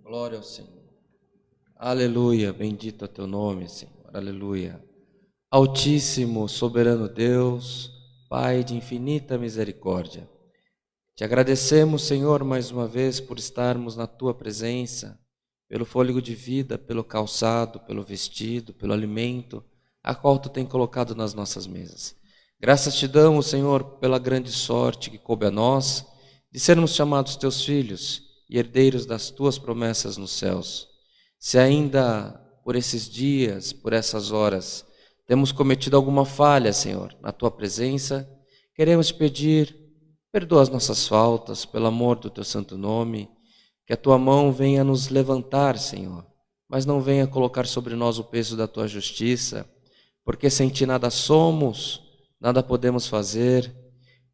Glória ao Senhor. Aleluia, bendito é teu nome, Senhor. Aleluia. Altíssimo, soberano Deus, Pai de infinita misericórdia. Te agradecemos, Senhor, mais uma vez por estarmos na tua presença, pelo fôlego de vida, pelo calçado, pelo vestido, pelo alimento, a qual tu tem colocado nas nossas mesas. Graças te damos, Senhor, pela grande sorte que coube a nós, de sermos chamados teus filhos e herdeiros das tuas promessas nos céus. Se ainda por esses dias, por essas horas, temos cometido alguma falha, Senhor, na tua presença, queremos te pedir, perdoa as nossas faltas, pelo amor do teu santo nome, que a tua mão venha nos levantar, Senhor, mas não venha colocar sobre nós o peso da tua justiça, porque sem ti nada somos, nada podemos fazer.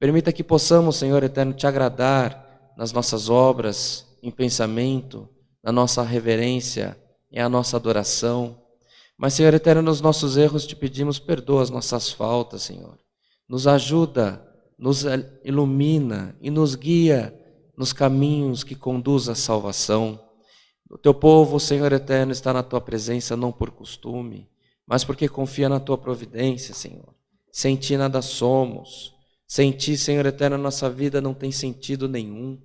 Permita que possamos, Senhor eterno, te agradar nas nossas obras, em pensamento, na nossa reverência e a nossa adoração. Mas, Senhor eterno, nos nossos erros te pedimos, perdoa as nossas faltas, Senhor. Nos ajuda, nos ilumina e nos guia nos caminhos que conduzem à salvação. O teu povo, Senhor eterno, está na tua presença não por costume, mas porque confia na tua providência, Senhor. Sem ti nada somos. Sem ti, Senhor eterno, a nossa vida não tem sentido nenhum.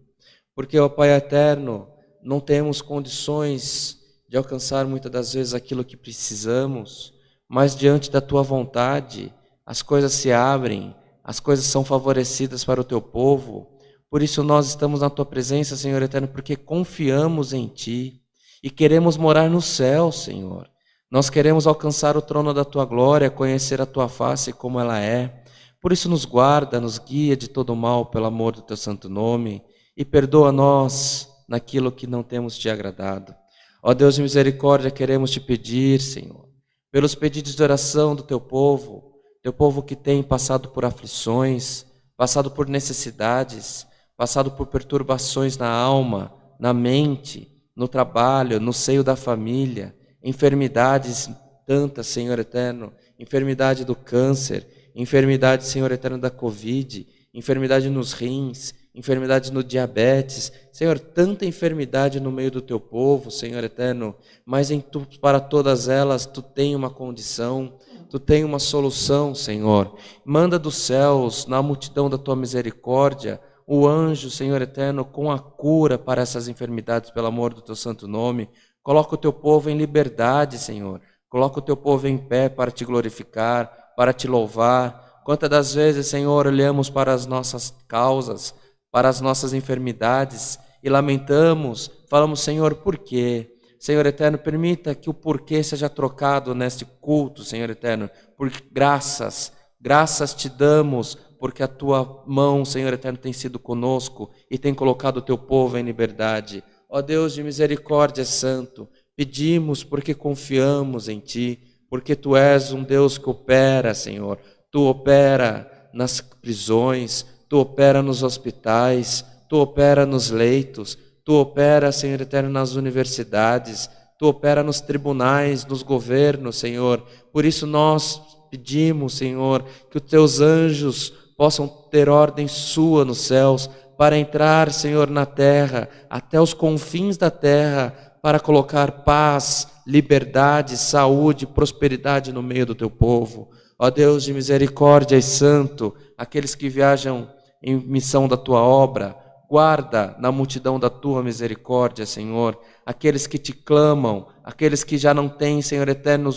Porque, ó Pai eterno, não temos condições de alcançar muitas das vezes aquilo que precisamos, mas diante da tua vontade, as coisas se abrem, as coisas são favorecidas para o teu povo. Por isso nós estamos na tua presença, Senhor eterno, porque confiamos em ti e queremos morar no céu, Senhor. Nós queremos alcançar o trono da tua glória, conhecer a tua face como ela é. Por isso nos guarda, nos guia de todo mal pelo amor do teu santo nome e perdoa-nós naquilo que não temos te agradado. Ó Deus de misericórdia, queremos te pedir, Senhor, pelos pedidos de oração do teu povo que tem passado por aflições, passado por necessidades, passado por perturbações na alma, na mente, no trabalho, no seio da família, enfermidades tantas, Senhor eterno, enfermidade do câncer, enfermidade, Senhor eterno, da Covid, enfermidade nos rins, enfermidade no diabetes, Senhor, tanta enfermidade no meio do teu povo, Senhor eterno, mas para todas elas tu tem uma condição, tu tem uma solução, Senhor. Manda dos céus, na multidão da tua misericórdia, o anjo, Senhor eterno, com a cura para essas enfermidades, pelo amor do teu santo nome. Coloca o teu povo em liberdade, Senhor. Coloca o teu povo em pé para te glorificar, para te louvar. Quantas das vezes, Senhor, olhamos para as nossas causas, para as nossas enfermidades e lamentamos, falamos, Senhor, por quê? Senhor eterno, permita que o porquê seja trocado neste culto, Senhor eterno, por graças te damos, porque a tua mão, Senhor eterno, tem sido conosco e tem colocado o teu povo em liberdade. Ó Deus de misericórdia santo, pedimos porque confiamos em ti, porque tu és um Deus que opera, Senhor, tu opera nas prisões, tu opera nos hospitais, tu opera nos leitos, tu opera, Senhor eterno, nas universidades, tu opera nos tribunais, nos governos, Senhor. Por isso nós pedimos, Senhor, que os teus anjos possam ter ordem sua nos céus, para entrar, Senhor, na terra, até os confins da terra, para colocar paz, liberdade, saúde, prosperidade no meio do teu povo. Ó Deus de misericórdia e santo, aqueles que viajam em missão da tua obra, guarda na multidão da tua misericórdia, Senhor, aqueles que te clamam, aqueles que já não têm, Senhor eterno,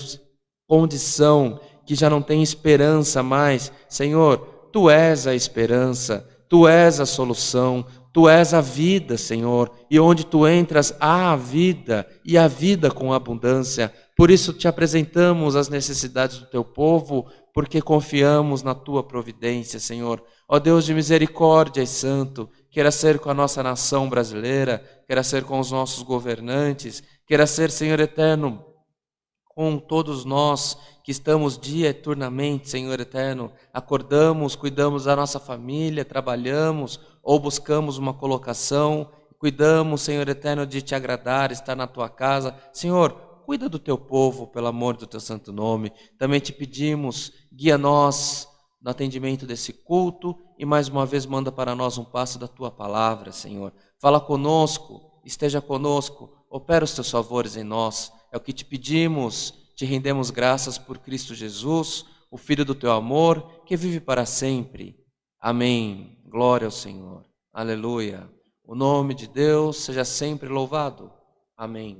condição, que já não têm esperança mais. Senhor, tu és a esperança, tu és a solução, tu és a vida, Senhor, e onde tu entras há a vida, e a vida com abundância. Por isso te apresentamos as necessidades do teu povo, porque confiamos na tua providência, Senhor. Ó Deus de misericórdia e santo, queira ser com a nossa nação brasileira, queira ser com os nossos governantes, queira ser, Senhor eterno, com todos nós que estamos dieturnamente, Senhor eterno, acordamos, cuidamos da nossa família, trabalhamos ou buscamos uma colocação, cuidamos, Senhor eterno, de te agradar, estar na tua casa. Senhor, cuida do teu povo, pelo amor do teu santo nome. Também te pedimos, guia-nós no atendimento desse culto e mais uma vez manda para nós um passo da tua palavra, Senhor. Fala conosco, esteja conosco, opera os teus favores em nós. É o que te pedimos, te rendemos graças por Cristo Jesus, o Filho do teu amor, que vive para sempre. Amém. Glória ao Senhor. Aleluia. O nome de Deus seja sempre louvado. Amém.